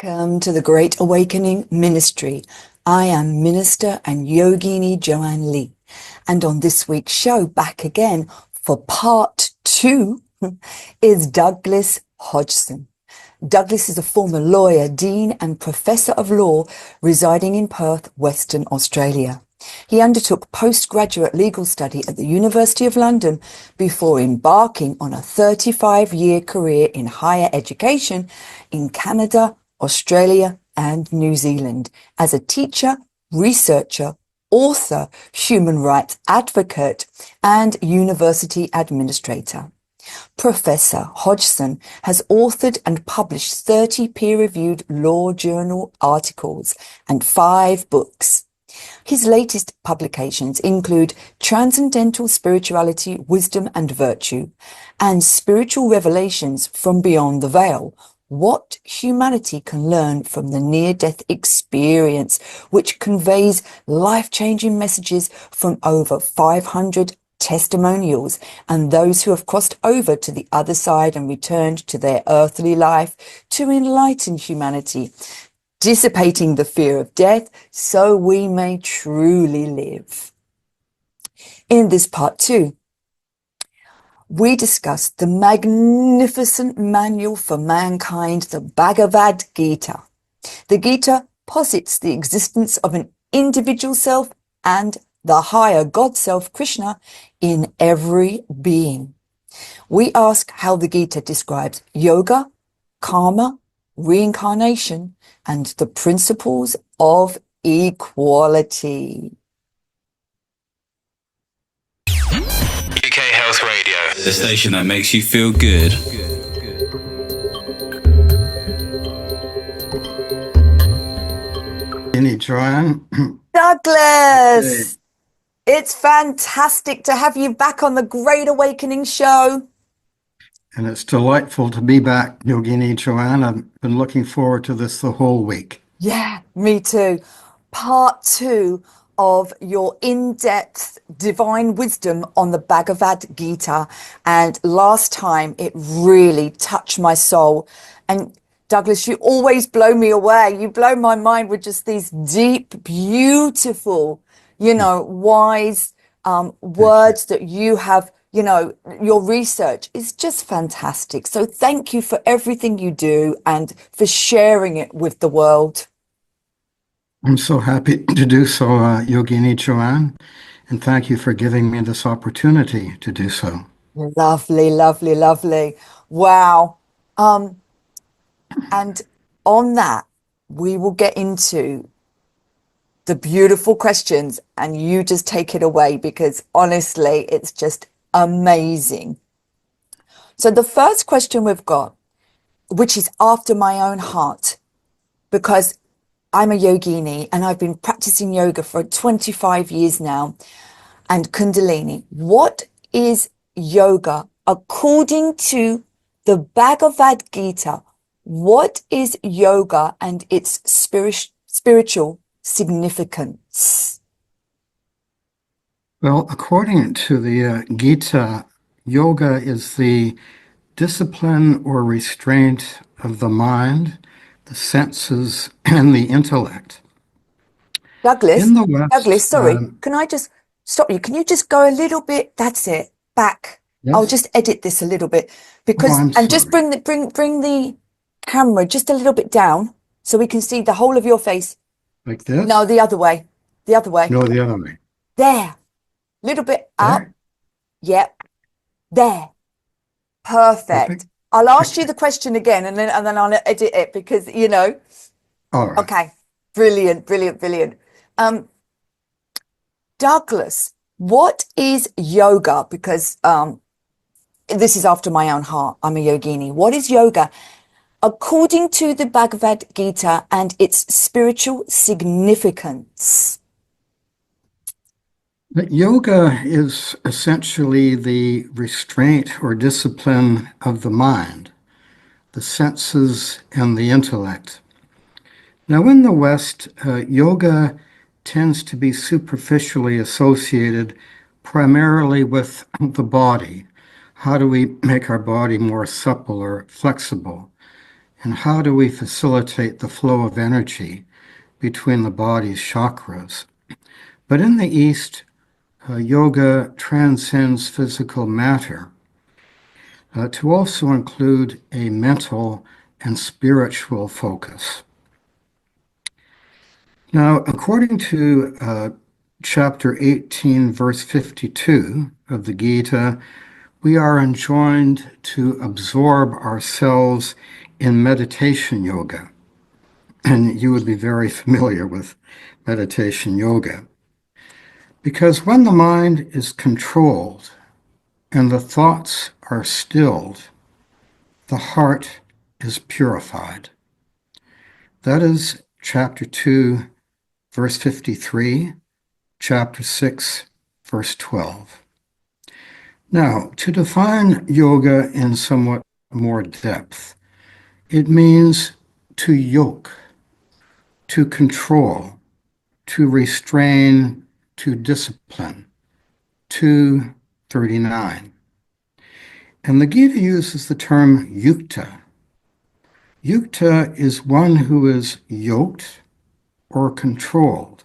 Welcome to the Great Awakening Ministry. I am Minister and Yogini Joanne Lee. And on this week's show, back again for part 2, is Douglas Hodgson. Douglas is a former lawyer, dean and professor of law residing in Perth, Western Australia. He undertook postgraduate legal study at the University of London before embarking on a 35-year career in higher education in Canada, Australia, and New Zealand as a teacher, researcher, author, human rights advocate, and university administrator. Professor Hodgson has authored and published 30 peer-reviewed law journal articles and 5 books. His latest publications include Transcendental Spirituality, Wisdom and Virtue, and Spiritual Revelations from Beyond the Veil, What Humanity Can Learn from the Near-Death Experience, which conveys life-changing messages from over 500 testimonials and those who have crossed over to the other side and returned to their earthly life to enlighten humanity, dissipating the fear of death so we may truly live. In this part 2, we discussed the magnificent manual for mankind, the Bhagavad Gita. The Gita posits the existence of an individual self and the higher God self, Krishna, in every being. We ask how the Gita describes yoga, karma, reincarnation, and the principles of equality. UK Health Radio, the station that makes you feel good. Joanne. Douglas, it's fantastic to have you back on the Great Awakening show. And it's delightful to be back, Yogini Joanne. I've been looking forward to this the whole week. Yeah, me too. Part 2 of your in-depth divine wisdom on the Bhagavad Gita. And last time it really touched my soul. And Douglas, you always blow me away. You blow my mind with just these deep, beautiful, wise words that you have. Your research is just fantastic. So thank you for everything you do and for sharing it with the world. I'm so happy to do so, Yogini Joanne, and thank you for giving me this opportunity to do so. Lovely, lovely, lovely. Wow. And on that, we will get into the beautiful questions, and you just take it away because honestly, it's just amazing. So the first question we've got, which is after my own heart, because I'm a yogini and I've been practicing yoga for 25 years now, and Kundalini. What is yoga according to the Bhagavad Gita? What is yoga and its spiritual significance? Well, according to the Gita, yoga is the discipline or restraint of the mind, the senses, and the intellect. Douglas, In the West, sorry, can I just stop you? Can you just go a little bit? That's it. Back. Yes? I'll just edit this a little bit because, I'm and just sorry. bring the camera just a little bit down so we can see the whole of your face. Like this? No, the other way. The other way. No, the other way. There. Little bit up. There? Yep. There. Perfect. I'll ask you the question again and then I'll edit it because, All right. Okay. Brilliant, brilliant, brilliant. Douglas, what is yoga? Because this is after my own heart. I'm a yogini. What is yoga according to the Bhagavad Gita and its spiritual significance? Yoga is essentially the restraint or discipline of the mind, the senses, and the intellect. Now, in the West, yoga tends to be superficially associated primarily with the body. How do we make our body more supple or flexible? and how do we facilitate the flow of energy between the body's chakras. But in the East, yoga transcends physical matter to also include a mental and spiritual focus. Now, according to chapter 18, verse 52 of the Gita, we are enjoined to absorb ourselves in meditation yoga. And you would be very familiar with meditation yoga. Because when the mind is controlled and the thoughts are stilled, the heart is purified. That is chapter 2, verse 53, chapter 6, verse 12. Now, to define yoga in somewhat more depth, it means to yoke, to control, to restrain, to discipline. 239. And the Gita uses the term yukta. Yukta is one who is yoked or controlled.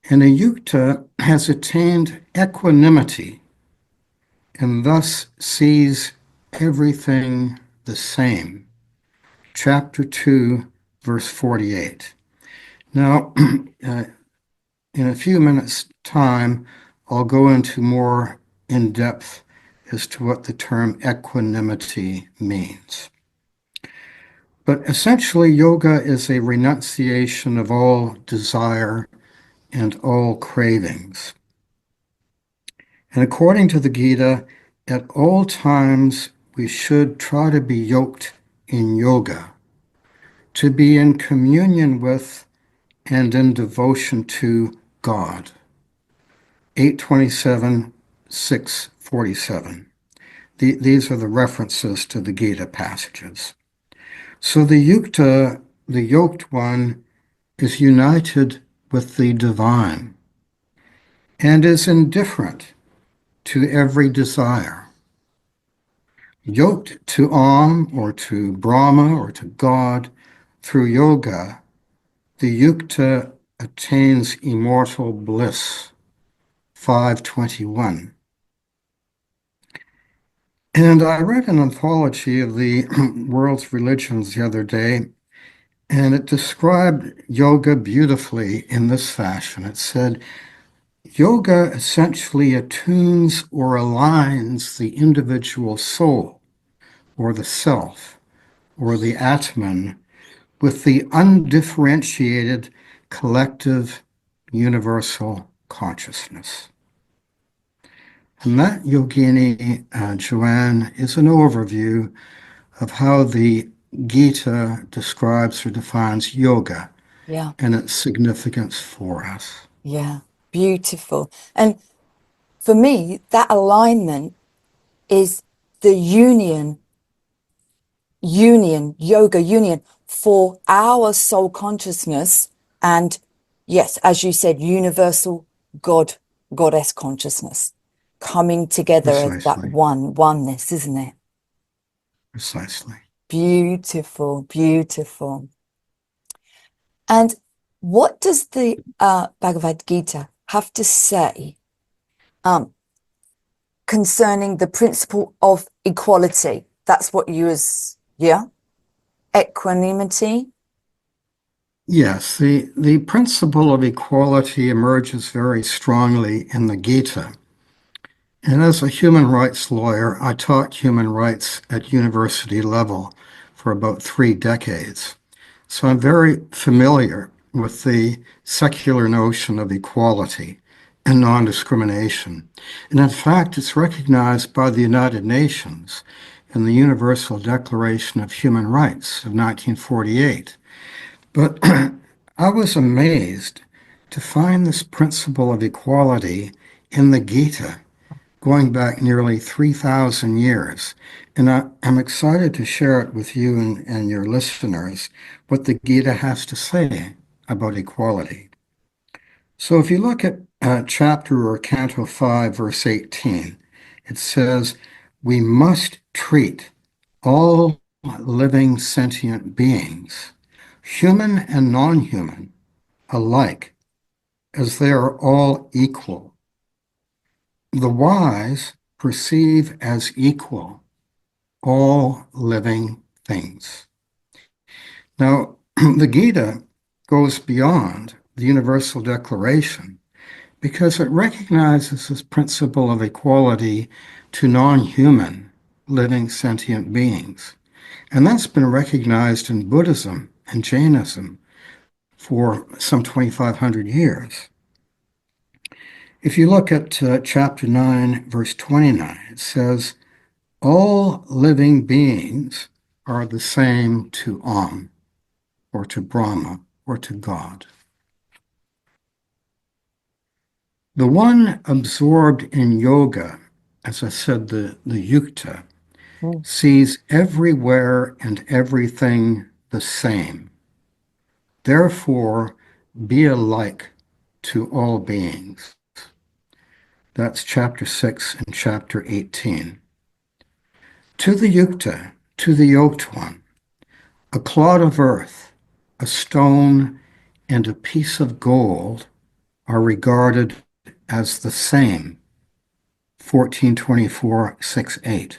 And a yukta has attained equanimity and thus sees everything the same. Chapter 2, verse 48. Now, in a few minutes' time, I'll go into more in depth as to what the term equanimity means. But essentially, yoga is a renunciation of all desire and all cravings. And according to the Gita, at all times we should try to be yoked in yoga, to be in communion with and in devotion to God. 827, 647. These are the references to the Gita passages. So the yukta, the yoked one, is united with the divine and is indifferent to every desire. Yoked to Om or to Brahma or to God through yoga, the yukta attains immortal bliss. 521. And I read an anthology of the world's religions the other day, and it described yoga beautifully in this fashion. It said, yoga essentially attunes or aligns the individual soul, or the self, or the Atman, with the undifferentiated collective universal consciousness. And that, Yogini Joanne, is an overview of how the Gita describes or defines yoga Yeah. and its significance for us. Yeah. Beautiful. And for me, that alignment is the yoga union for our soul consciousness and, yes, as you said, universal goddess consciousness coming together as that Precisely. oneness, isn't it? Precisely. Beautiful, beautiful. And what does the Bhagavad Gita have to say concerning the principle of equality? That's what you was, yeah? Equanimity? Yes, the principle of equality emerges very strongly in the Gita. And as a human rights lawyer, I taught human rights at university level for about 3 decades. So I'm very familiar with the secular notion of equality and non-discrimination. And in fact, it's recognized by the United Nations in the Universal Declaration of Human Rights of 1948. But I was amazed to find this principle of equality in the Gita going back nearly 3,000 years. And I'm excited to share it with you and your listeners, what the Gita has to say about equality. So if you look at chapter or canto 5, verse 18, it says, we must treat all living sentient beings, human and non-human, alike, as they are all equal. The wise perceive as equal all living things. Now, the Gita goes beyond the Universal Declaration because it recognizes this principle of equality to non-human living sentient beings. And that's been recognized in Buddhism and Jainism for some 2,500 years. If you look at chapter 9, verse 29, it says, all living beings are the same to Om, or to Brahma, or to God. The one absorbed in yoga, as I said, the yukta, sees everywhere and everything the same. Therefore, be alike to all beings. That's chapter 6 and chapter 18. To the yukta, to the yoked one, a clod of earth, a stone, and a piece of gold are regarded as the same. 1424, 6-8.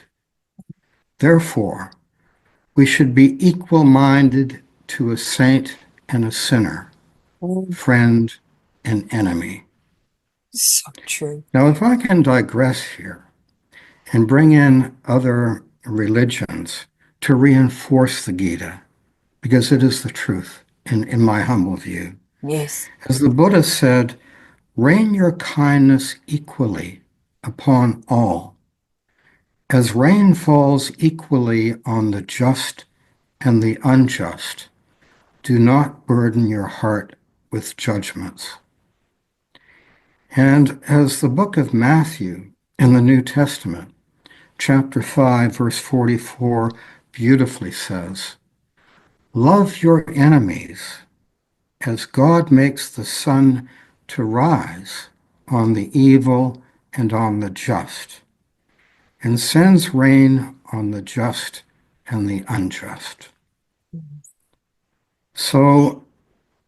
Therefore, we should be equal-minded to a saint and a sinner, friend and enemy. So true. Now, if I can digress here and bring in other religions to reinforce the Gita, because it is the truth in my humble view. Yes. As the Buddha said, rain your kindness equally upon all. As rain falls equally on the just and the unjust, do not burden your heart with judgments. And as the book of Matthew in the New Testament, chapter 5, verse 44, beautifully says, love your enemies as God makes the sun to rise on the evil and on the just, and sends rain on the just and the unjust. So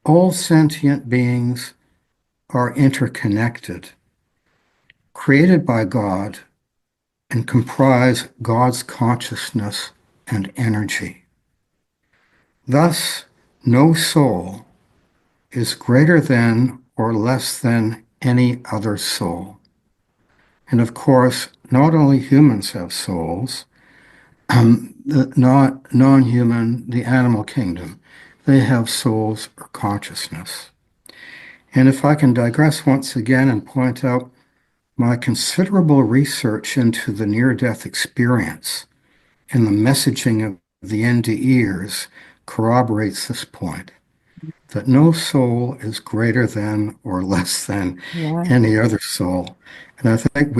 all sentient beings are interconnected, created by God, and comprise God's consciousness and energy. Thus, no soul is greater than or less than any other soul. And of course, not only humans have souls, the non-human, the animal kingdom, they have souls or consciousness. And if I can digress once again and point out my considerable research into the near-death experience and the messaging of the NDEers corroborates this point, that no soul is greater than or less than any other soul. And I think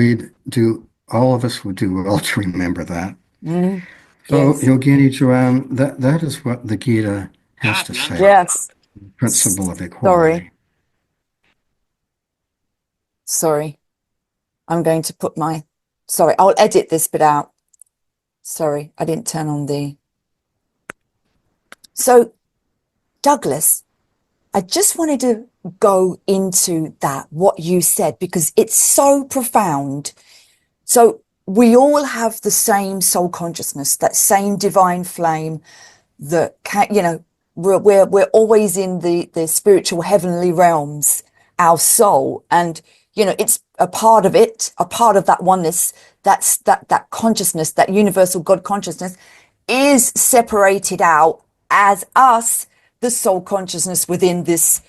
all of us would do well to remember that. So, Yes. Yogini Joanne, that is what the Gita has to say. Yes. The principle of Sorry. equality. Sorry. I'm going to put sorry, I'll edit this bit out. Sorry, I didn't turn on So, Douglas, I just wanted to go into what you said, because it's so profound. So we all have the same soul consciousness, that same divine flame that we're always in the spiritual heavenly realms, our soul, and it's a part of it, a part of that oneness. That's that consciousness, that universal God consciousness, is separated out as us, the soul consciousness within this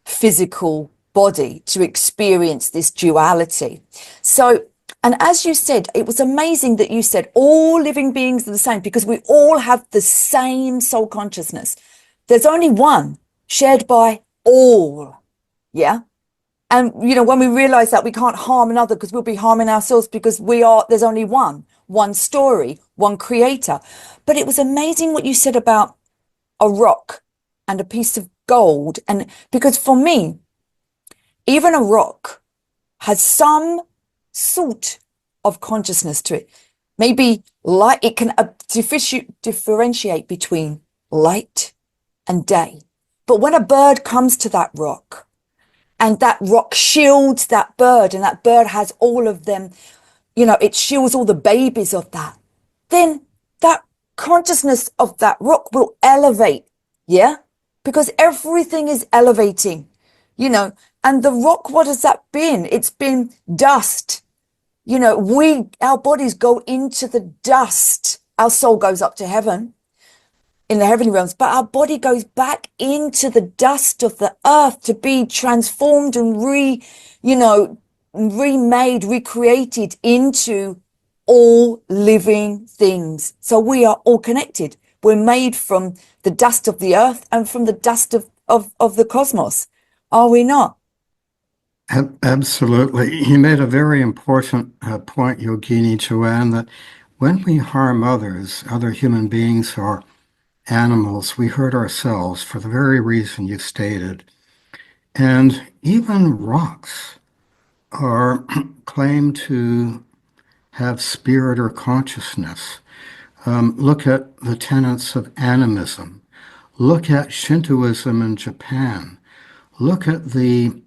physical body, to experience this duality. So, and as you said, it was amazing that you said all living beings are the same, because we all have the same soul consciousness. There's only one shared by all. Yeah. And, when we realize that, we can't harm another, because we'll be harming ourselves, because there's only one story, one creator. But it was amazing what you said about a rock and a piece of gold. And because for me, even a rock has some sort of consciousness to it. Maybe light, it can differentiate between light and day. But when a bird comes to that rock and that rock shields that bird and that bird has all of them, it shields all the babies of that, then that consciousness of that rock will elevate. Yeah. Because everything is elevating, and the rock, what has that been? It's been dust. Our bodies go into the dust. Our soul goes up to heaven in the heavenly realms, but our body goes back into the dust of the earth to be transformed and remade, recreated into all living things. So we are all connected. We're made from the dust of the earth and from the dust of the cosmos. Are we not? Absolutely. You made a very important point, Yogini Joanne, that when we harm others, other human beings or animals, we hurt ourselves for the very reason you stated. And even rocks are claimed to have spirit or consciousness. Look at the tenets of animism. Look at Shintoism in Japan. Look at the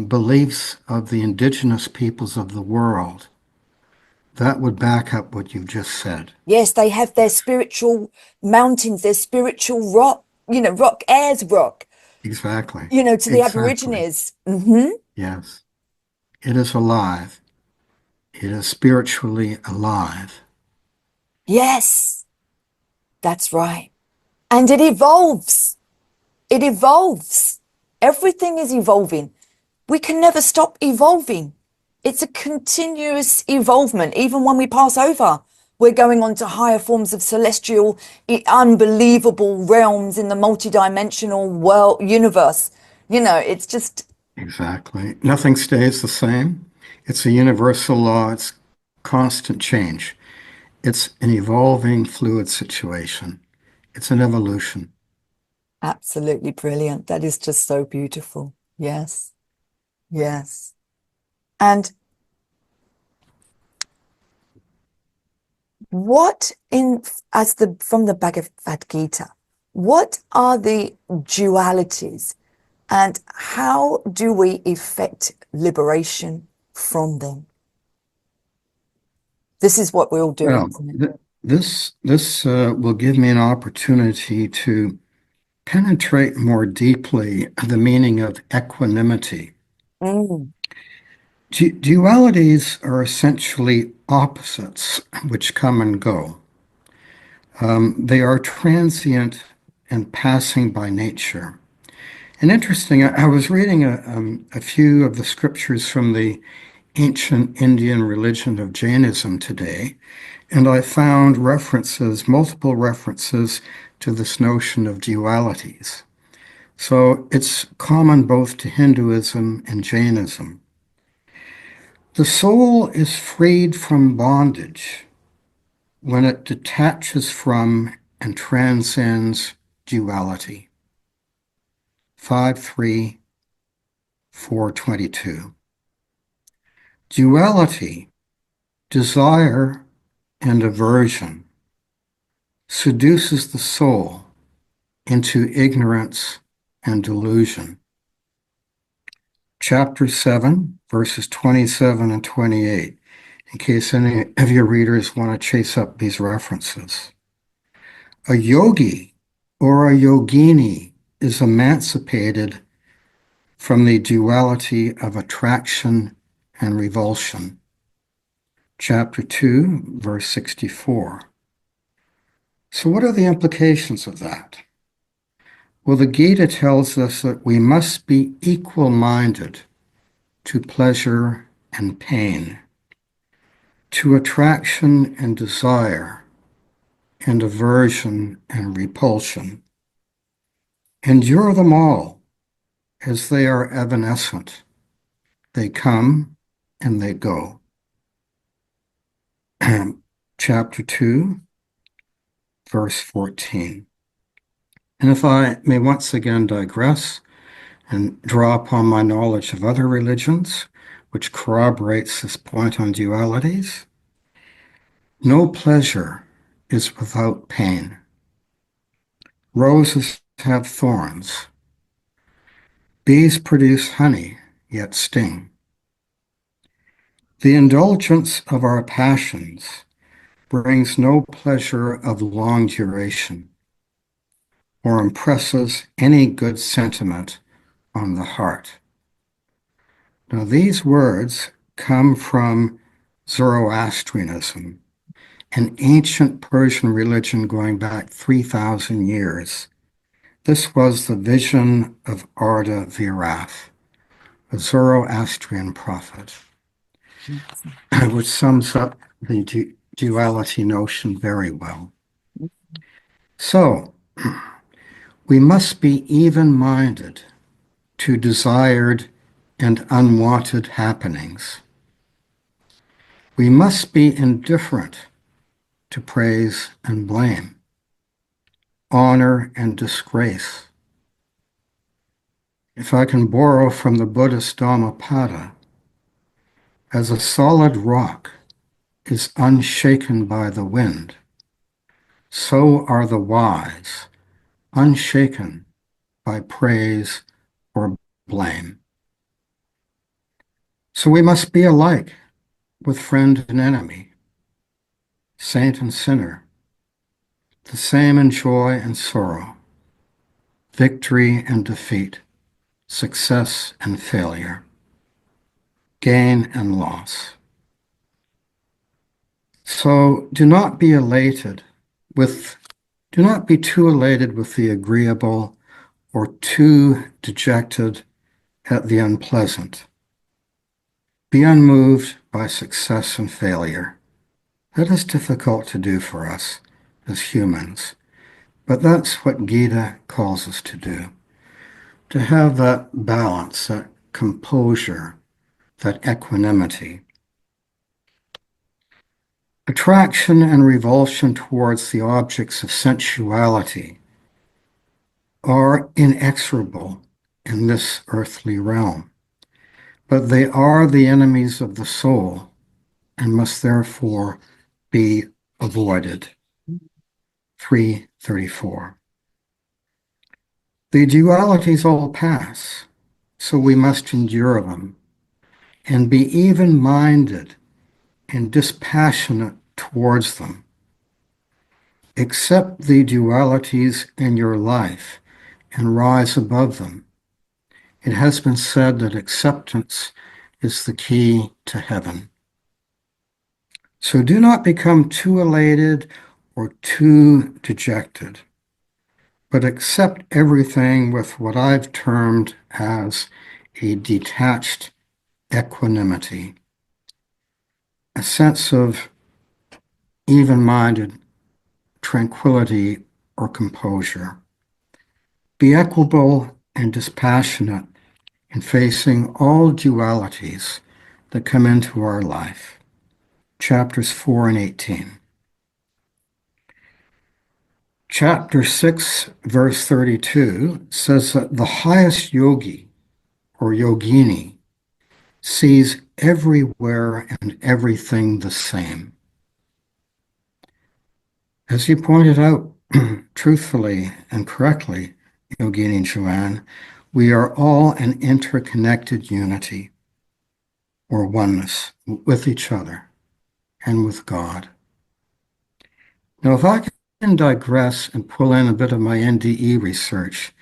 beliefs of the indigenous peoples of the world. That would back up what you just said. Yes, they have their spiritual mountains, their spiritual rock, rock airs rock, Exactly. to the Exactly. Aborigines. Yes. It is alive. It is spiritually alive. Yes, that's right. And it evolves. It evolves. Everything is evolving. We can never stop evolving. It's a continuous evolvement. Even when we pass over, we're going on to higher forms of celestial, unbelievable realms in the multidimensional world universe. It's just. Exactly. Nothing stays the same. It's a universal law. It's constant change. It's an evolving fluid situation. It's an evolution. Absolutely brilliant. That is just so beautiful. Yes. Yes. And from the Bhagavad Gita, what are the dualities and how do we effect liberation from them? This is what we're all doing, Well, isn't it? this will give me an opportunity to penetrate more deeply the meaning of equanimity. Mm. Dualities are essentially opposites which come and go. They are transient and passing by nature. And interesting, I was reading a few of the scriptures from the ancient Indian religion of Jainism today, and I found multiple references to this notion of dualities. So it's common both to Hinduism and Jainism. The soul is freed from bondage when it detaches from and transcends duality. 5.3.4.22. Duality, desire, and aversion seduces the soul into ignorance and delusion. Chapter 7, verses 27 and 28, in case any of your readers want to chase up these references. A yogi or a yogini is emancipated from the duality of attraction and revulsion. Chapter 2, verse 64. So what are the implications of that? Well, the Gita tells us that we must be equal-minded to pleasure and pain, to attraction and desire, and aversion and repulsion. Endure them all, as they are evanescent. They come and they go. Chapter 2, verse 14. And if I may once again digress and draw upon my knowledge of other religions, which corroborates this point on dualities, No pleasure is without pain. Roses have thorns. Bees produce honey, yet sting. The indulgence of our passions brings no pleasure of long duration or impresses any good sentiment on the heart. Now, these words come from Zoroastrianism, an ancient Persian religion going back 3,000 years. This was the vision of Arda Virath, a Zoroastrian prophet, which sums up the duality notion very well. So, we must be even-minded to desired and unwanted happenings. We must be indifferent to praise and blame, honor and disgrace. If I can borrow from the Buddhist Dhammapada, as a solid rock is unshaken by the wind, so are the wise unshaken by praise or blame. So we must be alike with friend and enemy, saint and sinner, the same in joy and sorrow, victory and defeat, success and failure, gain and loss. So do not be too elated with the agreeable or too dejected at the unpleasant. Be unmoved by success and failure. That is difficult to do for us as humans, but that's what Gita calls us to do, to have that balance, that composure, that equanimity. Attraction and revulsion towards the objects of sensuality are inexorable in this earthly realm, but they are the enemies of the soul and must therefore be avoided. 334. The dualities all pass, so we must endure them and be even-minded and dispassionate towards them. Accept the dualities in your life and rise above them. It has been said that acceptance is the key to heaven. So do not become too elated or too dejected, but accept everything with what I've termed as a detached equanimity, a sense of even-minded tranquility or composure. Be equable and dispassionate in facing all dualities that come into our life. Chapters 4 and 18. Chapter 6, verse 32 says that the highest yogi or yogini sees everywhere and everything the same. As you pointed out truthfully and correctly, Yogini Joanne, we are all an interconnected unity or oneness with each other and with God. Now, if I can digress and pull in a bit of my NDE research,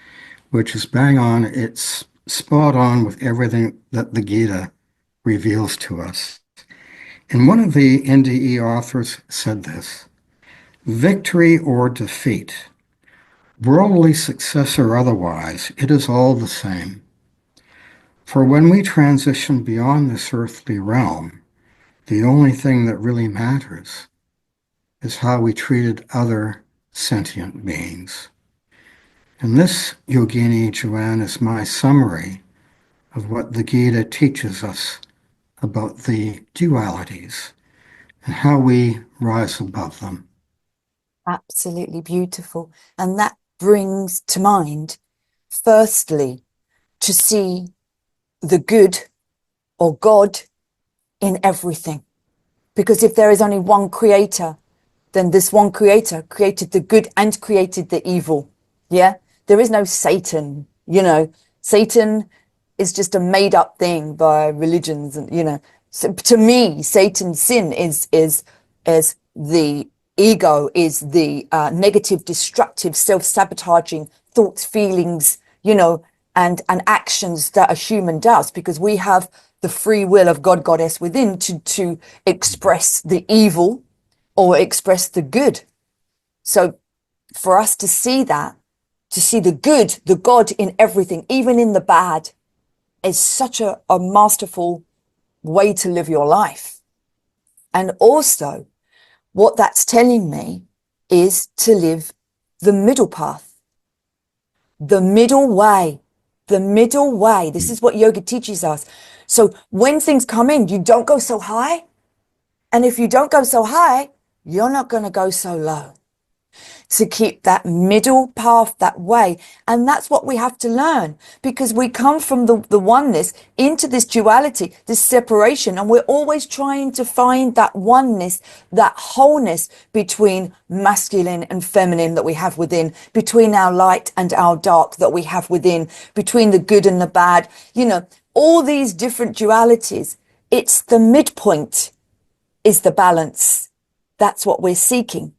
which is bang on, it's spot on with everything that the Gita reveals to us. And one of the NDE authors said this: victory or defeat, worldly success or otherwise, it is all the same. For when we transition beyond this earthly realm, the only thing that really matters is how we treated other sentient beings. And this, Yogini Joanne, is my summary of what the Gita teaches us about the dualities and how we rise above them. Absolutely beautiful. And that brings to mind, firstly, to see the good or God in everything. Because if there is only one creator, then this one creator created the good and created the evil. Yeah. There is no Satan, Satan is just a made up thing by religions. And, so to me, Satan's sin is the ego, is the negative, destructive, self-sabotaging thoughts, feelings, and actions that a human does, because we have the free will of God, Goddess within to express the evil or express the good. So for us to see that, to see the good, the God in everything, even in the bad, is such a masterful way to live your life. And also, what that's telling me is to live the middle path, the middle way, the middle way. This is what yoga teaches us. So when things come in, you don't go so high. And if you don't go so high, you're not going to go so low. To keep that middle path, that way. And that's what we have to learn, because we come from the oneness into this duality, this separation, and we're always trying to find that oneness, that wholeness between masculine and feminine that we have within, between our light and our dark that we have within, between the good and the bad, all these different dualities. It's the midpoint is the balance. That's what we're seeking.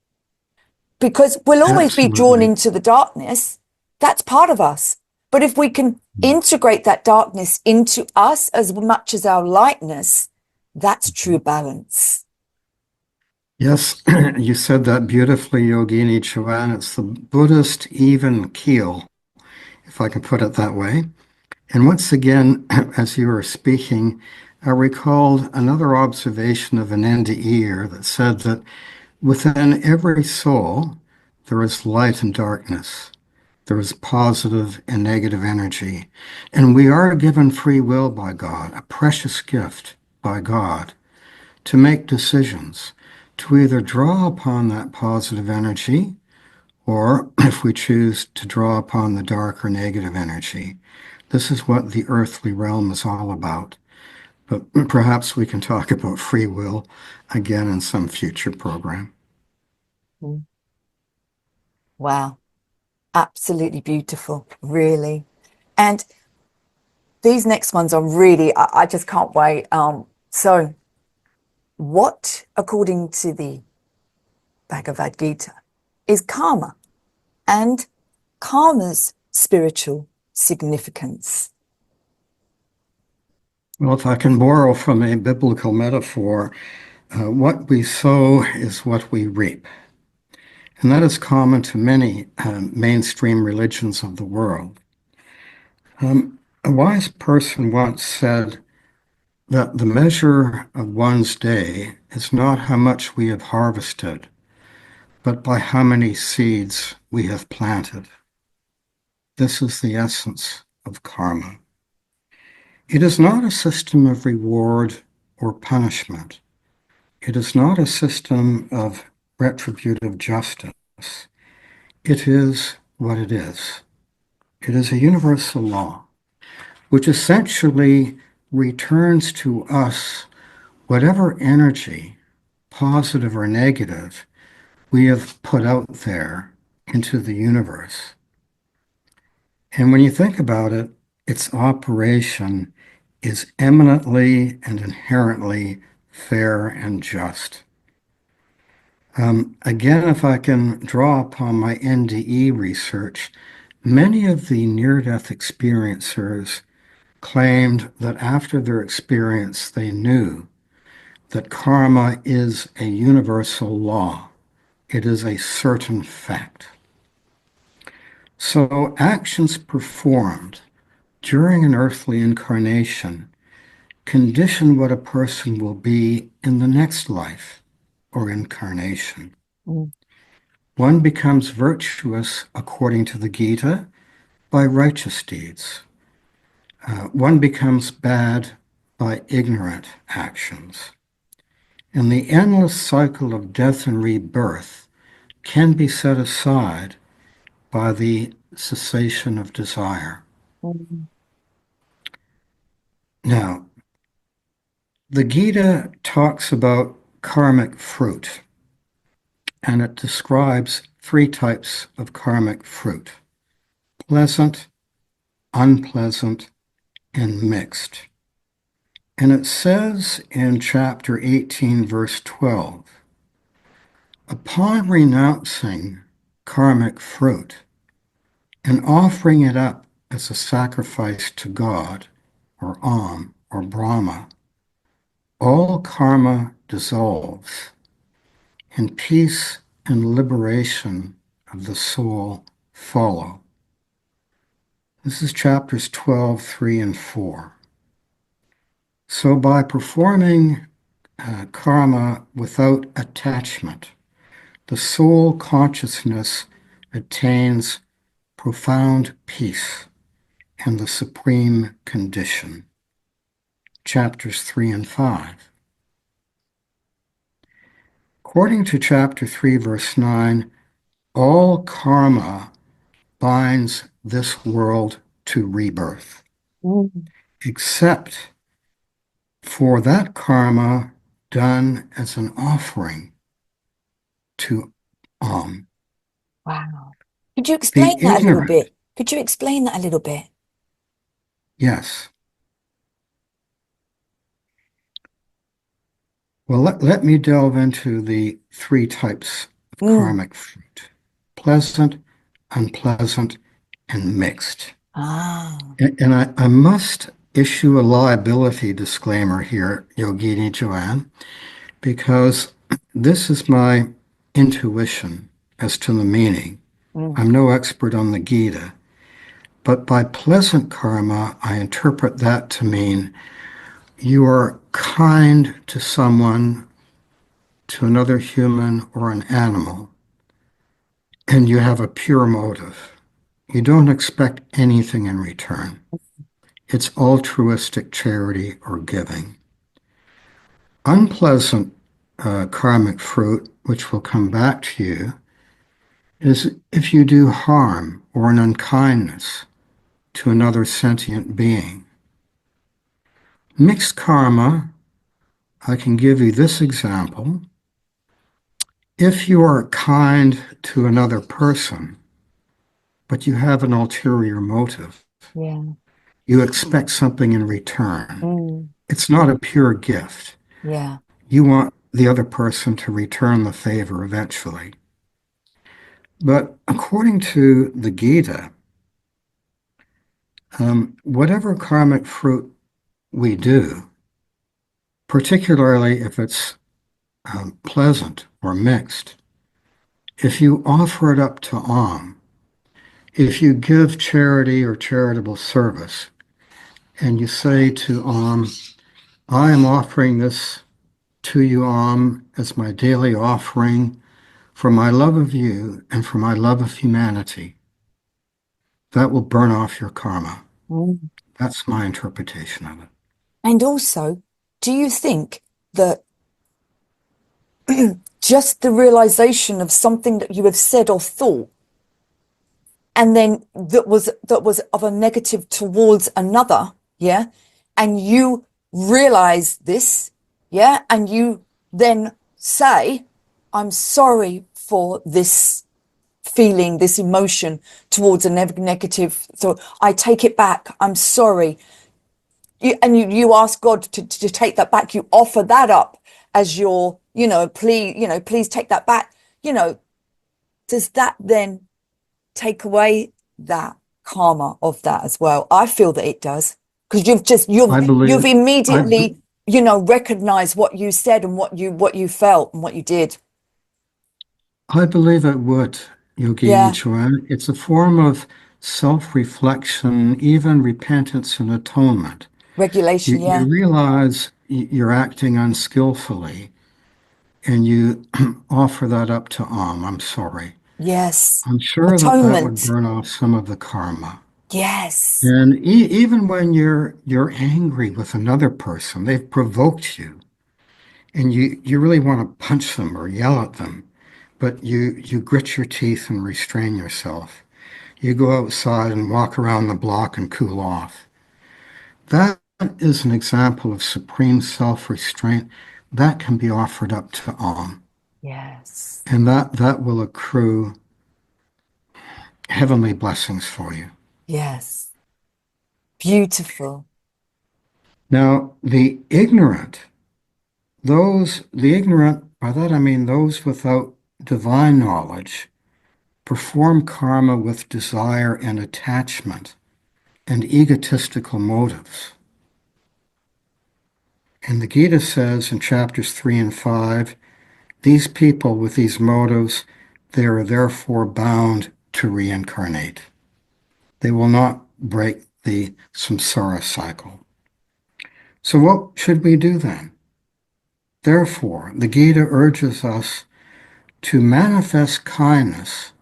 Because we'll always be drawn into the darkness. That's part of us. But if we can integrate that darkness into us as much as our lightness, that's true balance. Yes, you said that beautifully, Yogini Joanne. It's the Buddhist even keel, if I can put it that way. And once again, as you were speaking, I recalled another observation of an NDEer that said that within every soul, there is light and darkness. There is positive and negative energy. And we are given free will by God, a precious gift by God, to make decisions, to either draw upon that positive energy, or if we choose to draw upon the dark or negative energy. This is what the earthly realm is all about. But perhaps we can talk about free will again in some future program. Wow. Absolutely beautiful, really. And these next ones are really, I just can't wait. So what, according to the Bhagavad Gita, is karma and karma's spiritual significance? Well, if I can borrow from a biblical metaphor, what we sow is what we reap. And that is common to many mainstream religions of the world. A wise person once said that the measure of one's day is not how much we have harvested, but by how many seeds we have planted. This is the essence of karma. It is not a system of reward or punishment. It is not a system of retributive justice. It is what it is. It is a universal law, which essentially returns to us whatever energy, positive or negative, we have put out there into the universe. And when you think about it, its operation is eminently and inherently fair and just. Again, if I can draw upon my NDE research, many of the near-death experiencers claimed that after their experience, they knew that karma is a universal law. It is a certain fact. So actions performed during an earthly incarnation condition what a person will be in the next life or incarnation. One becomes virtuous according to the Gita by righteous deeds. One becomes bad by ignorant actions. And the endless cycle of death and rebirth can be set aside by the cessation of desire. Now, the Gita talks about karmic fruit, and it describes 3 types of karmic fruit: pleasant, unpleasant, and mixed. And it says in chapter 18, verse 12, upon renouncing karmic fruit and offering it up as a sacrifice to God, or Om, or Brahma, all karma dissolves, and peace and liberation of the soul follow. This is chapters 12, 3, and 4. So by performing karma without attachment, the soul consciousness attains profound peace and the supreme condition. Chapters 3 and 5. According to chapter 3, verse 9, all karma binds this world to rebirth, except for that karma done as an offering to Om. Wow. Could you The explain that a little ignorant, bit? Could you explain that a little bit? yes. Well, let me delve into the 3 types of karmic fruit: pleasant, unpleasant, and mixed. Ah. And I must issue a liability disclaimer here, Yogini Joanne, because this is my intuition as to the meaning. I'm no expert on the Gita, but by pleasant karma, I interpret that to mean you are kind to someone, to another human or an animal, and you have a pure motive. You don't expect anything in return. It's altruistic charity or giving. Unpleasant karmic fruit, which will come back to you, is if you do harm or an unkindness to another sentient being. Mixed karma, I can give you this example. If you are kind to another person, but you have an ulterior motive, Yeah. you expect something in return. It's not a pure gift. Yeah. You want the other person to return the favor eventually. But according to the Gita, whatever karmic fruit we do, particularly if it's pleasant or mixed, if you offer it up to Om, if you give charity or charitable service, and you say to Om, I am offering this to you, Om, as my daily offering for my love of you and for my love of humanity, that will burn off your karma. That's my interpretation of it. And also, do you think that just the realization of something that you have said or thought, and then that was of a negative towards another, yeah, and you realize this, yeah, and you then say, I'm sorry for this feeling, this emotion towards a negative, so I take it back, I'm sorry. You ask God to take that back, you offer that up as your, please take that back, does that then take away that karma of that as well? I feel that it does, because I you've believe, I, immediately, recognized what you said and what you felt and what you did. I believe it would, Yogini Yeah. Chuan. It's a form of self-reflection, even repentance and atonement. Regulation. You Yeah. realize you're acting unskillfully, and you offer that up to Om. I'm sorry. Yes. I'm sure that that would Atonement. burn off some of the karma. Yes. And even when you're angry with another person, they've provoked you, and you really want to punch them or yell at them, but you grit your teeth and restrain yourself. You go outside and walk around the block and cool off. That is an example of supreme self-restraint that can be offered up to Om. Yes. And that will accrue heavenly blessings for you. Yes. Beautiful. Now, the ignorant, by that I mean those without divine knowledge, perform karma with desire and attachment and egotistical motives. And the Gita says in chapters 3 and 5, these people with these motives, they are therefore bound to reincarnate. They will not break the samsara cycle. So what should we do then? Therefore, the Gita urges us to manifest kindness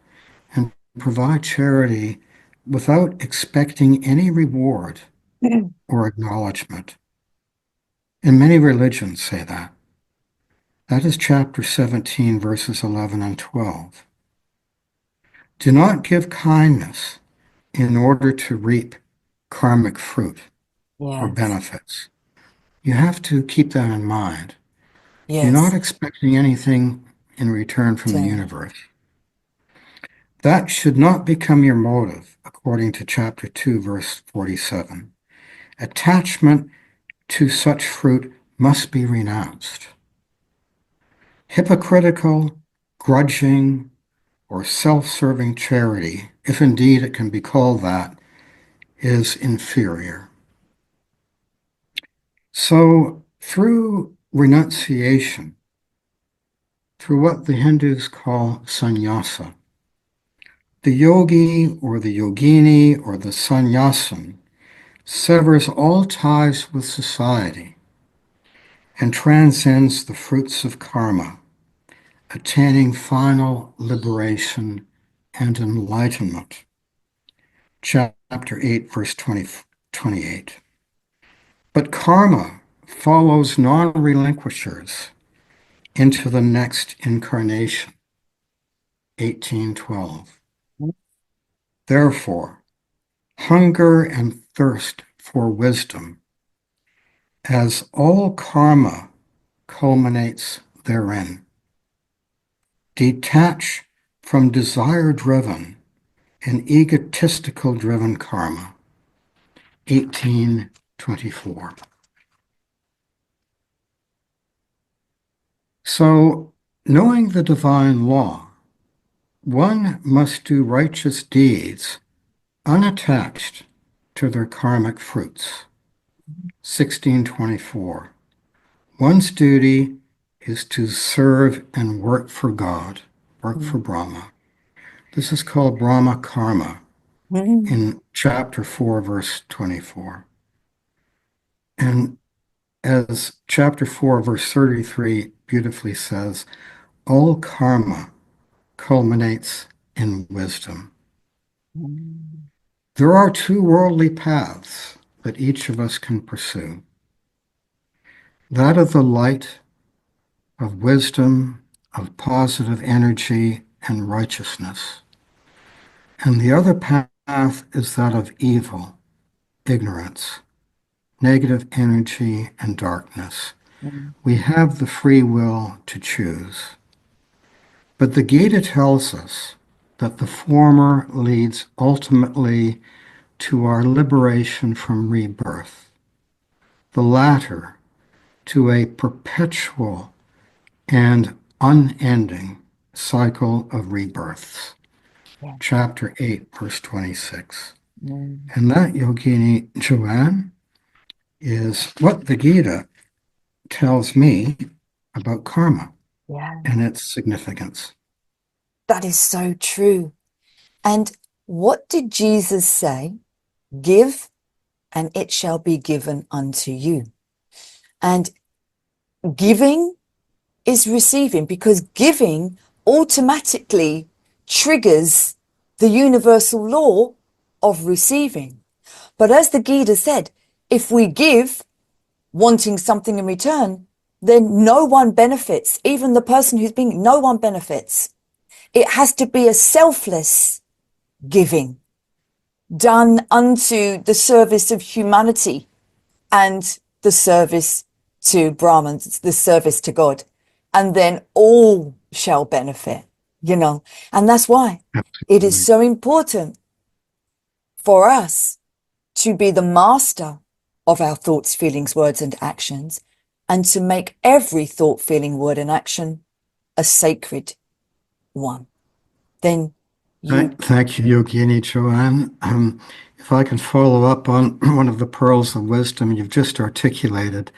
and provide charity without expecting any reward or acknowledgement. And many religions say that. That is chapter 17, verses 11 and 12. Do not give kindness in order to reap karmic fruit or Yes. benefits. You have to keep that in mind. You're not Yes. expecting anything in return from the So, universe. That should not become your motive, according to chapter 2, verse 47. Attachment to such fruit must be renounced. Hypocritical, grudging, or self-serving charity, if indeed it can be called that, is inferior. So, through renunciation, through what the Hindus call sannyasa, the yogi or the yogini or the sannyasin severs all ties with society and transcends the fruits of karma, attaining final liberation and enlightenment. Chapter 8, verse 28. But karma follows non-relinquishers into the next incarnation, 1812. Therefore, hunger and thirst for wisdom, as all karma culminates therein. Detach from desire-driven and egotistical-driven karma, 1824. So, knowing the divine law, one must do righteous deeds unattached to their karmic fruits. 1624. One's duty is to serve and work for God, work for Brahma. This is called Brahma karma in chapter 4, verse 24. And as chapter 4, verse 33 beautifully says, all karma culminates in wisdom. There are two worldly paths that each of us can pursue. That of the light, of wisdom, of positive energy and righteousness. And the other path is that of evil, ignorance, negative energy and darkness. We have the free will to choose. But the Gita tells us that the former leads ultimately to our liberation from rebirth, the latter to a perpetual and unending cycle of rebirths. yeah. Chapter 8, verse 26. Mm. And that, Yogini Joanne, is what the Gita tells me about karma Yeah. and its significance. That is so true. And what did Jesus say? Give, and it shall be given unto you. And giving is receiving, because giving automatically triggers the universal law of receiving. But as the Gita said, if we give wanting something in return, then no one benefits. Even the person who's being, no one benefits. It has to be a selfless giving done unto the service of humanity and the service to Brahmans, the service to God, and then all shall benefit, and that's why it is Absolutely. so important for us to be the master of our thoughts, feelings, words, and actions, and to make every thought, feeling, word, and action a sacred one. Then you, Thank you, Yogini Joanne. If I can follow up on one of the pearls of wisdom you've just articulated,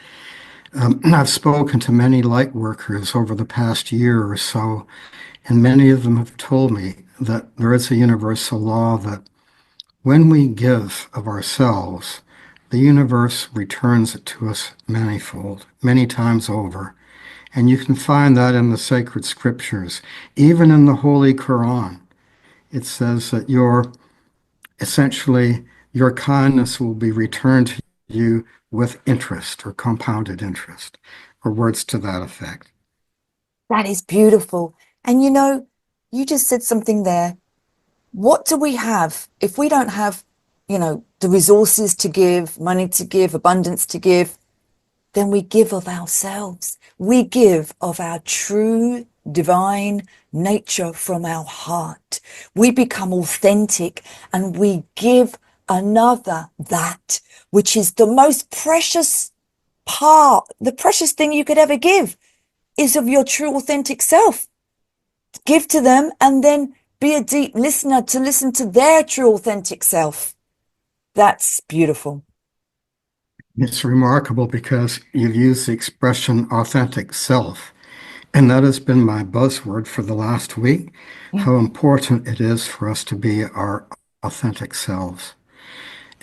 I've spoken to many light workers over the past year or so, and many of them have told me that there is a universal law that when we give of ourselves, the universe returns it to us manifold, many times over. And you can find that in the sacred scriptures, even in the Holy Quran. It says that your kindness will be returned to you with interest or compounded interest, or words to that effect. that is beautiful. And you just said something there. What do we have if we don't have, the resources to give, money to give, abundance to give? Then we give of ourselves. We give of our true divine nature from our heart. We become authentic and we give another that, which is the most precious part, the precious thing you could ever give is of your true authentic self. Give to them and then be a deep listener to listen to their true authentic self. That's beautiful. It's remarkable because you've used the expression authentic self, and that has been my buzzword for the last week, how important it is for us to be our authentic selves.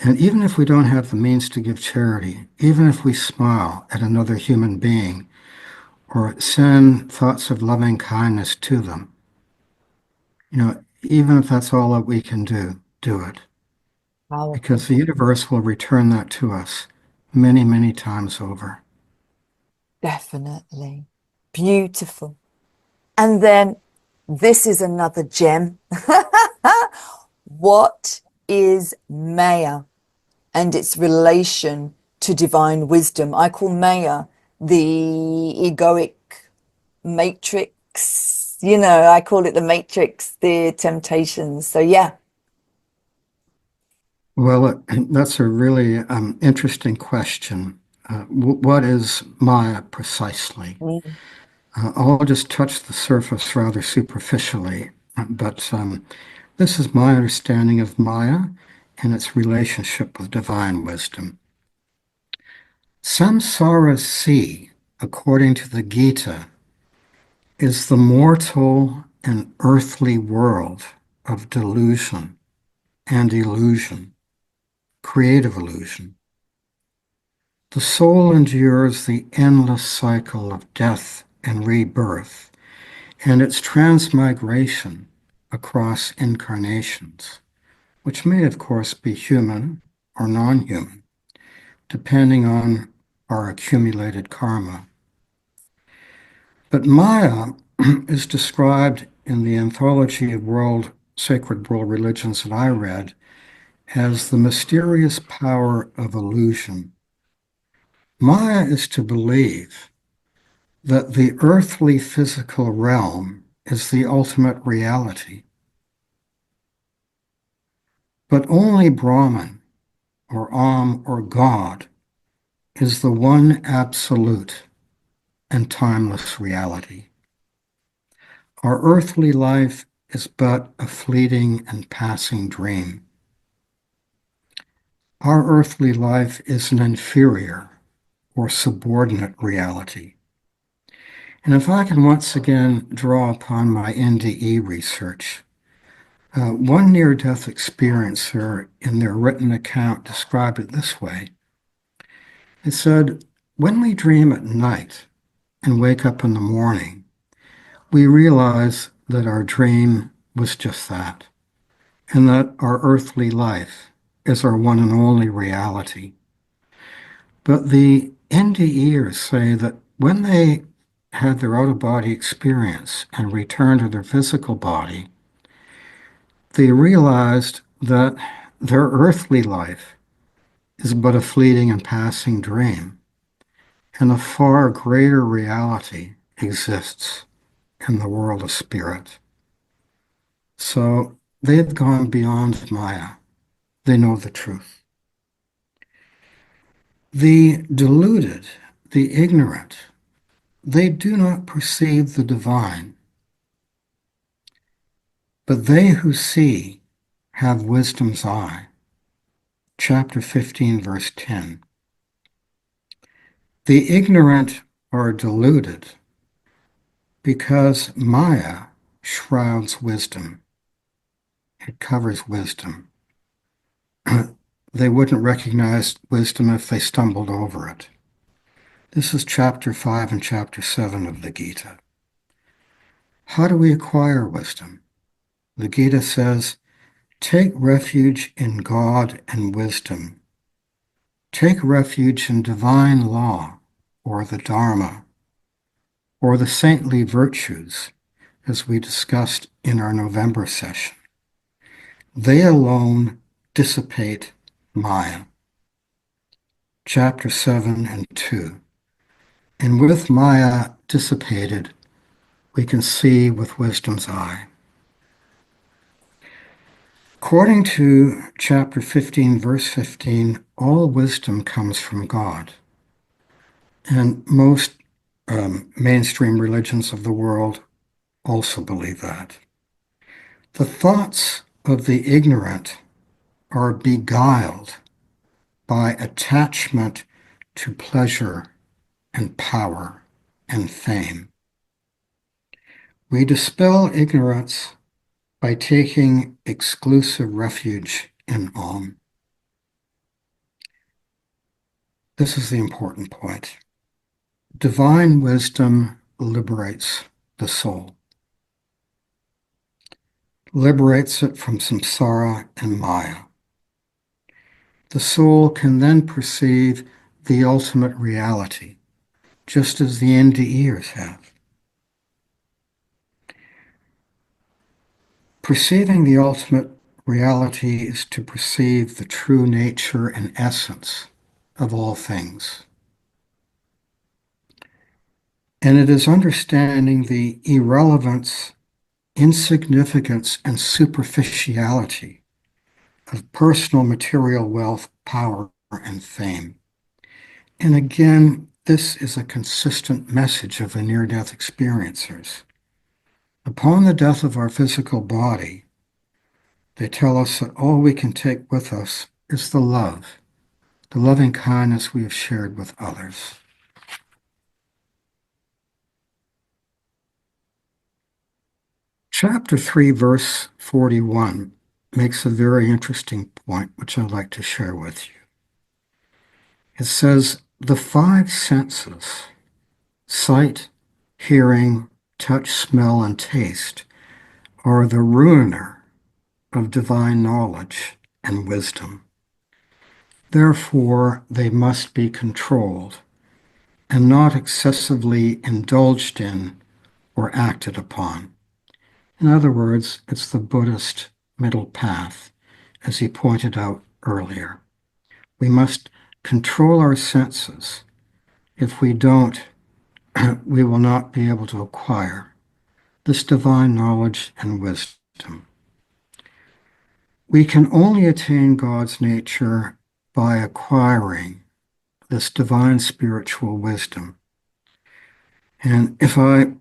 And even if we don't have the means to give charity, even if we smile at another human being or send thoughts of loving kindness to them, even if that's all that we can do, do it. Powerful. Because the universe will return that to us many, many times over. Definitely. Beautiful. And then this is another gem. What is Maya and its relation to divine wisdom? I call Maya the egoic matrix. I call it the matrix, the temptations. So, yeah. Well, that's a really interesting question. What is Maya precisely? Mm. I'll just touch the surface rather superficially, but this is my understanding of Maya and its relationship with divine wisdom. Samsara sea, according to the Gita, is the mortal and earthly world of delusion and illusion, creative illusion. The soul endures the endless cycle of death and rebirth and its transmigration across incarnations, which may, of course, be human or non-human, depending on our accumulated karma. But Maya is described in the anthology of sacred world religions that I read as the mysterious power of illusion. Maya is to believe that the earthly physical realm is the ultimate reality. But only Brahman, or Om, or God, is the one absolute and timeless reality. Our earthly life is but a fleeting and passing dream. Our earthly life is an inferior or subordinate reality. And if I can once again draw upon my NDE research, one near-death experiencer in their written account described it this way. It said, when we dream at night and wake up in the morning, we realize that our dream was just that, and that our earthly life is our one and only reality. But the NDEers say that when they had their out-of-body experience and returned to their physical body, they realized that their earthly life is but a fleeting and passing dream, and a far greater reality exists in the world of spirit. So they've gone beyond Maya. They know the truth. The deluded, the ignorant, they do not perceive the divine, but they who see have wisdom's eye. Chapter 15, verse 10. The ignorant are deluded because Maya shrouds wisdom. It covers wisdom. They wouldn't recognize wisdom if they stumbled over it. This is chapter 5 and chapter 7 of the Gita. How do we acquire wisdom? The Gita says, take refuge in God and wisdom. Take refuge in divine law, or the Dharma, or the saintly virtues, as we discussed in our November session. They alone dissipate Maya. Chapter 7 and 2. And with Maya dissipated, we can see with wisdom's eye. According to chapter 15, verse 15, all wisdom comes from God. And most mainstream religions of the world also believe that. The thoughts of the ignorant are beguiled by attachment to pleasure and power and fame. We dispel ignorance by taking exclusive refuge in Om. This is the important point. Divine wisdom liberates the soul, liberates it from samsara and Maya. The soul can then perceive the ultimate reality, just as the NDEers have. Perceiving the ultimate reality is to perceive the true nature and essence of all things. And it is understanding the irrelevance, insignificance, and superficiality of personal material wealth, power, and fame. And again, this is a consistent message of the near-death experiencers. Upon the death of our physical body, they tell us that all we can take with us is the loving kindness we have shared with others. Chapter 3, verse 41 makes a very interesting point, which I'd like to share with you. It says, the five senses, sight, hearing, touch, smell, and taste, are the ruiner of divine knowledge and wisdom. Therefore, they must be controlled and not excessively indulged in or acted upon. In other words, it's the Buddhist middle path, as he pointed out earlier. We must control our senses. If we don't, we will not be able to acquire this divine knowledge and wisdom. We can only attain God's nature by acquiring this divine spiritual wisdom. And if I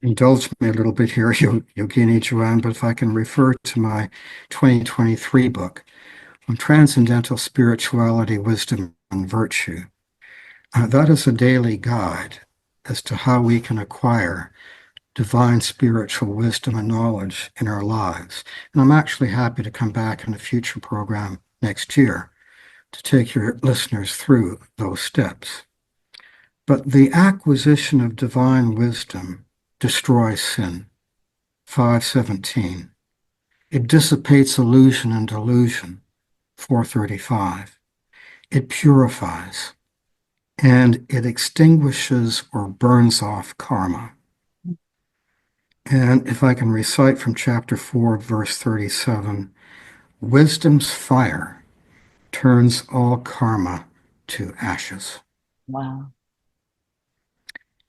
indulge me a little bit here, Yogini Joanne, but if I can refer to my 2023 book on Transcendental Spirituality, Wisdom, and Virtue, that is a daily guide as to how we can acquire divine spiritual wisdom and knowledge in our lives. And I'm actually happy to come back in a future program next year to take your listeners through those steps. But the acquisition of divine wisdom destroys sin. 5:17. It dissipates illusion and delusion. 4:35. It purifies, and it extinguishes or burns off karma. And if I can recite from chapter 4, verse 37, wisdom's fire turns all karma to ashes. Wow.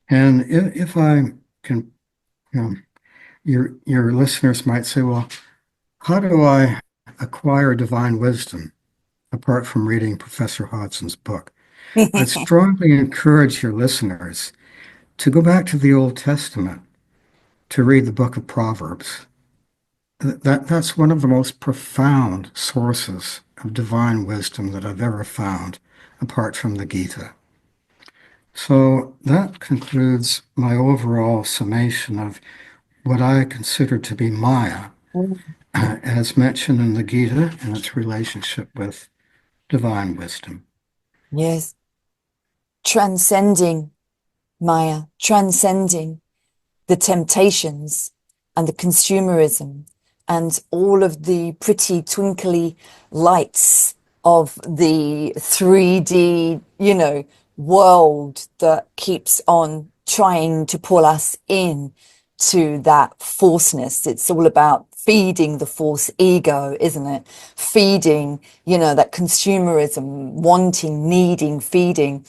And if I can, you know, your listeners might say, well, how do I acquire divine wisdom apart from reading Professor Hodgson's book? I strongly encourage your listeners to go back to the Old Testament to read the book of Proverbs. That's one of the most profound sources of divine wisdom that I've ever found, apart from the Gita. So that concludes my overall summation of what I consider to be Maya, as mentioned in the Gita and its relationship with divine wisdom. Yes. Transcending Maya, transcending the temptations and the consumerism and all of the pretty twinkly lights of the 3D, world that keeps on trying to pull us in to that falseness. It's all about feeding the false ego, isn't it? Feeding, that consumerism, wanting, needing, feeding.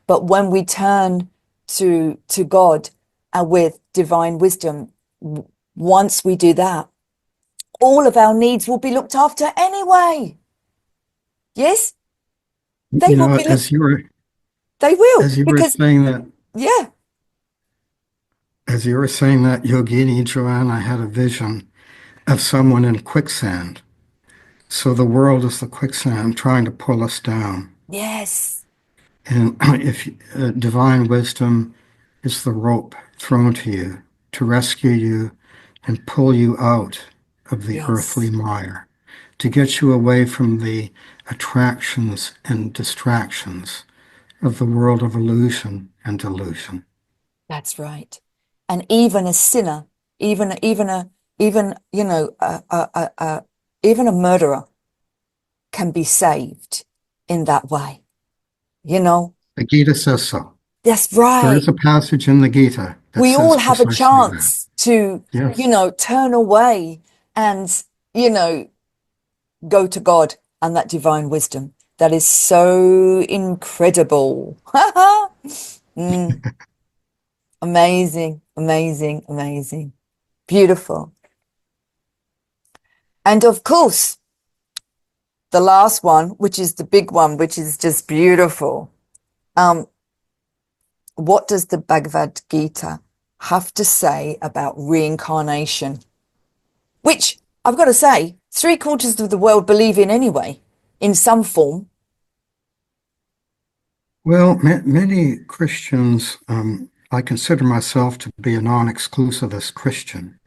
But when we turn to God and with divine wisdom, once we do that, all of our needs will be looked after anyway. Yes, they You will know, be they as will, you were because saying that, yeah, as you were saying that, Yogini Joanne, I had a vision of someone in quicksand. So the world is the quicksand trying to pull us down. yes, And if divine wisdom is the rope thrown to you to rescue you and pull you out of the earthly yes, mire, to get you away from the attractions and distractions of the world of illusion and delusion. that's right. And even a sinner, even even a murderer can be saved in that way. You know, The Gita says so. that's There right. is a passage in the Gita that We says all have a precisely that. chance to, Yes. turn away and, go to God and that divine wisdom. That is so incredible. Mm, amazing, amazing, amazing. Beautiful. And of course, the last one, which is the big one, which is just beautiful. Um, what does the Bhagavad Gita have to say about reincarnation? Which I've got to say, 3/4 of the world believe in anyway, in some form. Well, many Christians, I consider myself to be a non-exclusivist Christian,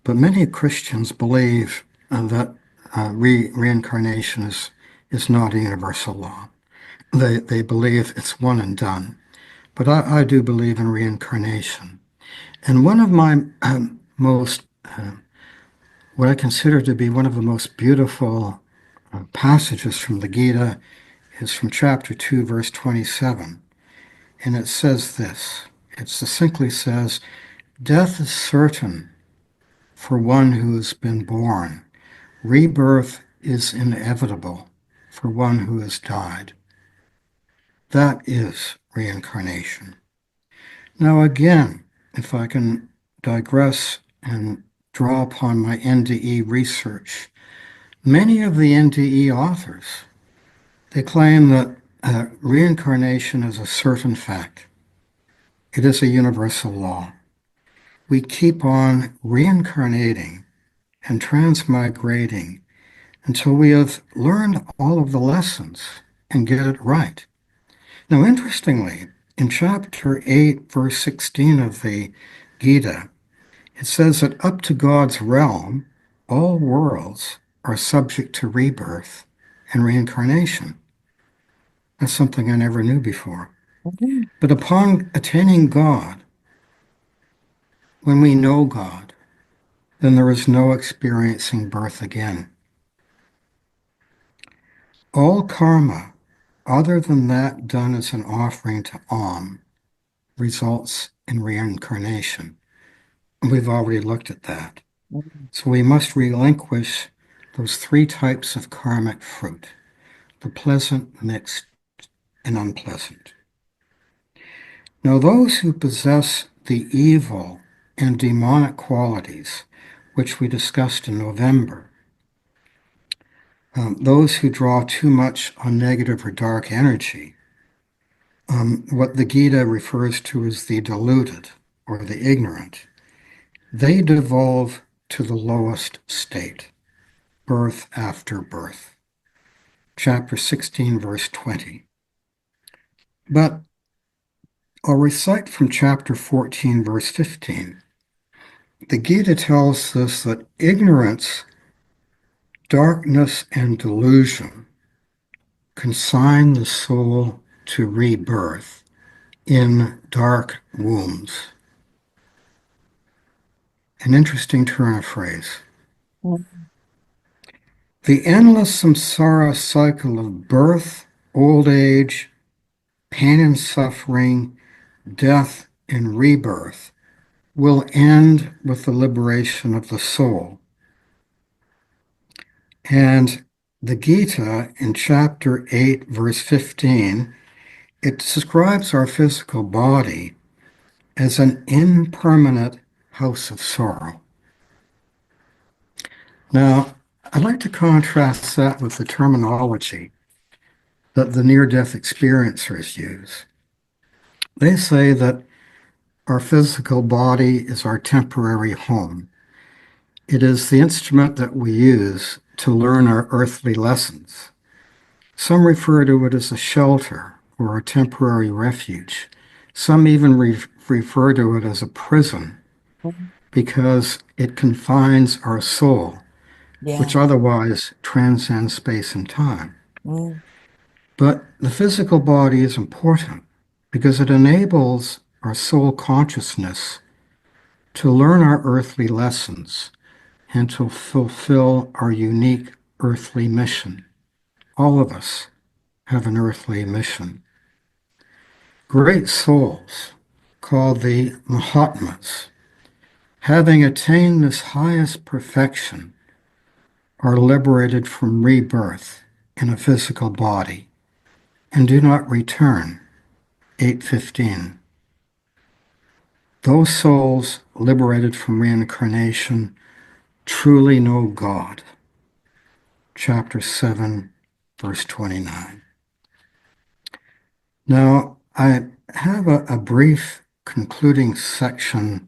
but many Christians believe that reincarnation is not a universal law. They believe it's one and done. But I do believe in reincarnation. And one of my most, what I consider to be one of the most beautiful passages from the Gita is from chapter 2, verse 27. And it says this. It succinctly says, death is certain for one who has been born. Rebirth is inevitable for one who has died. That is reincarnation. Now, again, if I can digress and draw upon my NDE research, many of the NDE authors, they claim that reincarnation is a certain fact. It is a universal law. We keep on reincarnating and transmigrating until we have learned all of the lessons and get it right. Now, interestingly, in chapter 8, verse 16 of the Gita, it says that up to God's realm, all worlds are subject to rebirth and reincarnation. That's something I never knew before. Mhm. But upon attaining God, when we know God, then there is no experiencing birth again. All karma, other than that done as an offering to Om, results in reincarnation. We've already looked at that. So we must relinquish those three types of karmic fruit: the pleasant, mixed, and unpleasant. Now, those who possess the evil and demonic qualities, which we discussed in November, those who draw too much on negative or dark energy, what the Gita refers to as the deluded or the ignorant, they devolve to the lowest state, birth after birth. Chapter 16, verse 20. But I'll recite from chapter 14, verse 15. The Gita tells us that ignorance, darkness, and delusion consign the soul to rebirth in dark wombs. An interesting turn of phrase. The endless samsara cycle of birth, old age, pain and suffering, death, and rebirth will end with the liberation of the soul. And the Gita in chapter 8, verse 15, it describes our physical body as an impermanent house of sorrow. Now, I'd like to contrast that with the terminology that the near-death experiencers use. They say that our physical body is our temporary home. It is the instrument that we use to learn our earthly lessons. Some refer to it as a shelter or a temporary refuge. Some even refer to it as a prison because it confines our soul, which otherwise transcends space and time. But the physical body is important because it enables our soul consciousness to learn our earthly lessons and to fulfill our unique earthly mission. All of us have an earthly mission. Great souls, called the Mahatmas, having attained this highest perfection, are liberated from rebirth in a physical body and do not return. 8:15. Those souls liberated from reincarnation truly know God. Chapter 7, verse 29. Now, I have a brief concluding section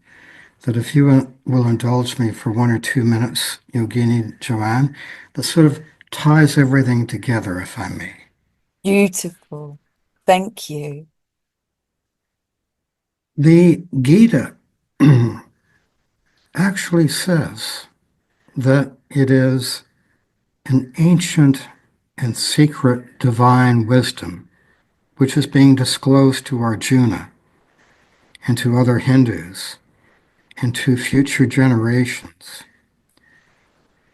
that if you will indulge me for 1 or 2 minutes, Yogini Joanne, that sort of ties everything together, if I may. Beautiful. Thank you. The Gita actually says that it is an ancient and secret divine wisdom which is being disclosed to Arjuna and to other Hindus and to future generations.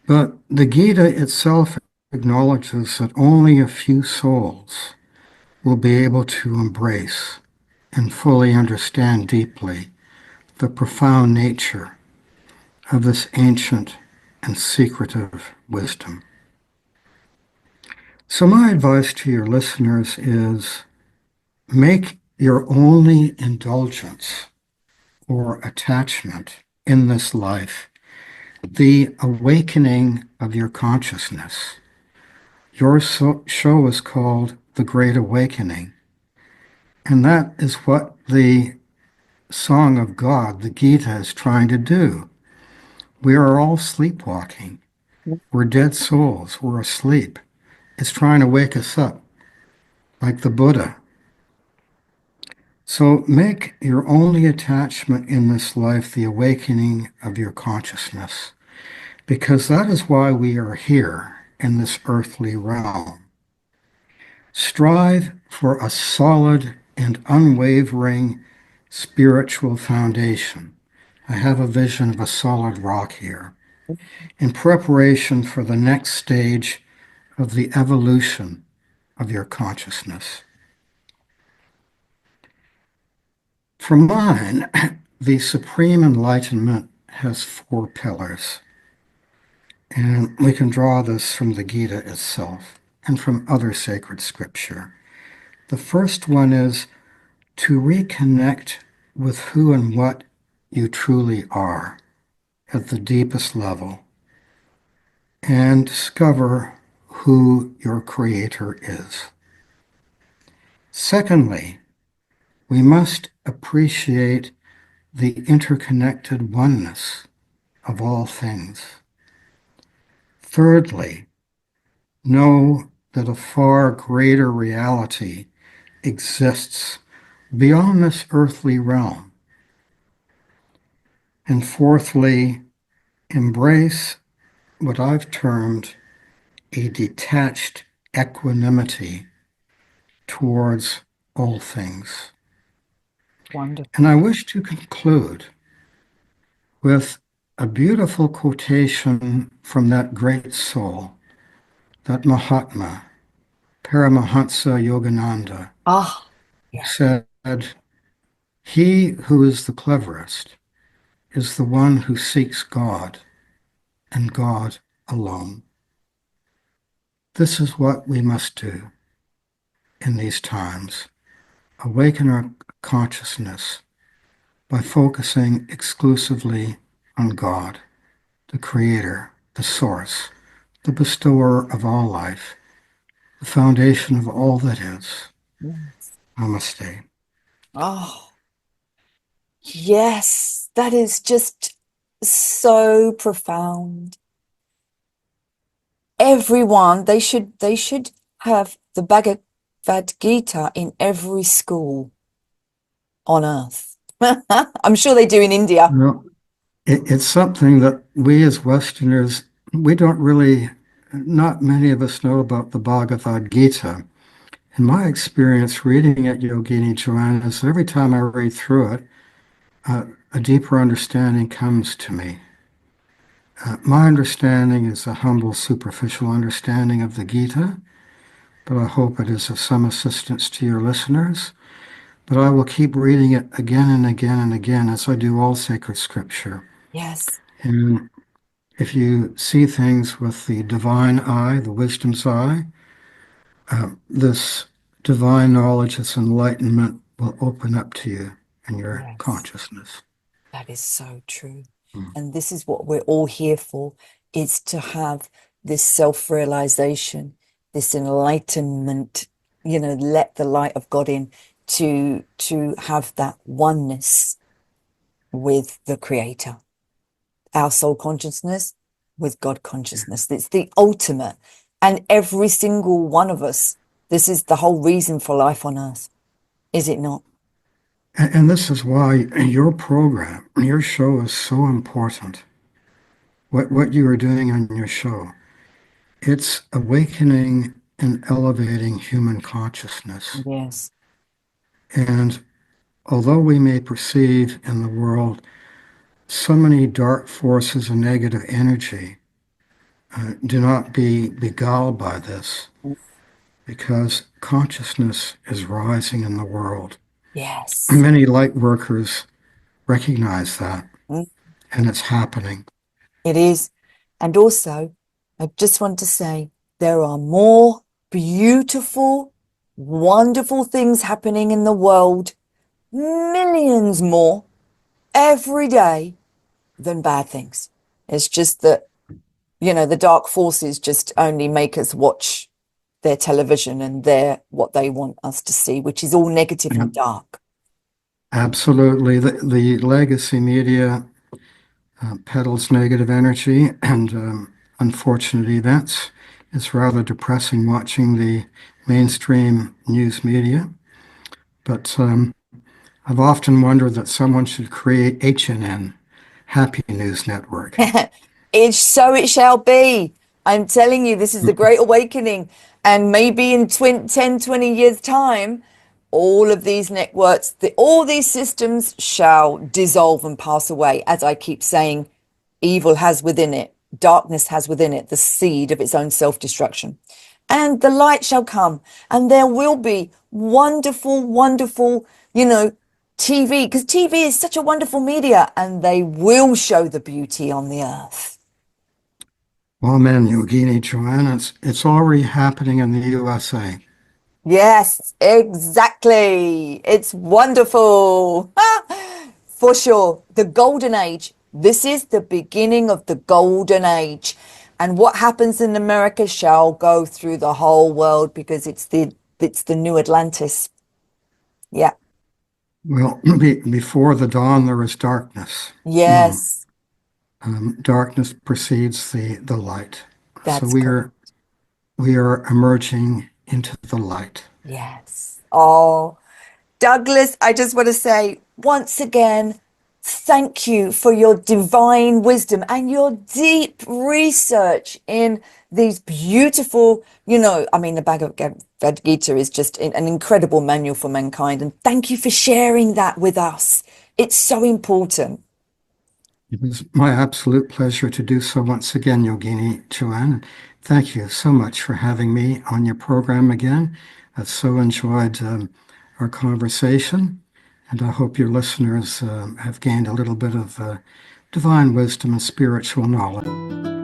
But the Gita itself acknowledges that only a few souls will be able to embrace and fully understand deeply the profound nature of this ancient and secretive wisdom. So my advice to your listeners is make your only indulgence or attachment in this life the awakening of your consciousness. Your show is called The Great Awakening, and that is what the Song of God, the Gita, is trying to do. We are all sleepwalking. We're dead souls. We're asleep. It's trying to wake us up, like the Buddha. So make your only attachment in this life the awakening of your consciousness, because that is why we are here in this earthly realm. Strive for a solid and unwavering spiritual foundation. I have a vision of a solid rock here, in preparation for the next stage of the evolution of your consciousness. For mine, the supreme enlightenment has 4 pillars, and we can draw this from the Gita itself and from other sacred scripture. The first one is to reconnect with who and what you truly are at the deepest level and discover who your creator is. Secondly, we must appreciate the interconnected oneness of all things. Thirdly, know that a far greater reality exists beyond this earthly realm. And fourthly, embrace what I've termed a detached equanimity towards all things. Wonderful. And I wish to conclude with a beautiful quotation from that great soul, that Mahatma, Paramahansa Yogananda, Ah, who yeah. said, "He who is the cleverest is the one who seeks God and God alone." This is what we must do in these times. Awaken our consciousness by focusing exclusively on God, the Creator, the Source, the bestower of all life, the foundation of all that is. Yes. Namaste. Oh, yes. That is just so profound. Everyone, they should have the Bhagavad Gita in every school on earth. I'm sure they do in India. Well, it's something that we as Westerners, we don't really, not many of us know about the Bhagavad Gita. In my experience reading it, Yogini Joanna, is every time I read through it, a deeper understanding comes to me. My understanding is a humble, superficial understanding of the Gita, but I hope it is of some assistance to your listeners. But I will keep reading it again and again and again, as I do all sacred scripture. Yes. And if you see things with the divine eye, the wisdom's eye, this divine knowledge, this enlightenment will open up to you in your Yes. consciousness. That is so true. Mm. And this is what we're all here for, is to have this self-realization, this enlightenment, let the light of God in, to have that oneness with the Creator, our soul consciousness with God consciousness. It's the ultimate. And every single one of us, this is the whole reason for life on earth, is it not? And this is why your program, your show is so important. What you are doing on your show, it's awakening and elevating human consciousness. Yes. And although we may perceive in the world so many dark forces and negative energy, do not be beguiled by this, because consciousness is rising in the world. Yes. Many light workers recognize that, Mm. and it's happening. It is. And also, I just want to say there are more beautiful, wonderful things happening in the world, millions more every day than bad things. It's just that, the dark forces just only make us watch their television and what they want us to see, which is all negative Yeah, and dark. absolutely. The legacy media peddles negative energy and unfortunate events. It's rather depressing watching the mainstream news media. But I've often wondered that someone should create HNN, Happy News Network. It shall be. I'm telling you, this is the great awakening. And maybe in 10, 20 years' time, all of these networks, all these systems shall dissolve and pass away. As I keep saying, evil has within it, darkness has within it the seed of its own self-destruction. And the light shall come, and there will be wonderful, wonderful, TV, because TV is such a wonderful media, and they will show the beauty on the earth. Well, man, Yogini Joanna, it's already happening in the USA. Yes, exactly. It's wonderful. For sure. The golden age. This is the beginning of the golden age. And what happens in America shall go through the whole world because it's the new Atlantis. Yeah. Well, before the dawn, there is darkness. Yes. Darkness precedes the light. So That's correct. we are emerging into the light. Yes. Oh, Douglas, I just want to say once again, thank you for your divine wisdom and your deep research in these beautiful, I mean, the Bhagavad Gita is just an incredible manual for mankind. And thank you for sharing that with us. It's so important. It was my absolute pleasure to do so once again, Yogini Joanne. Thank you so much for having me on your program again. I've so enjoyed our conversation, and I hope your listeners have gained a little bit of divine wisdom and spiritual knowledge.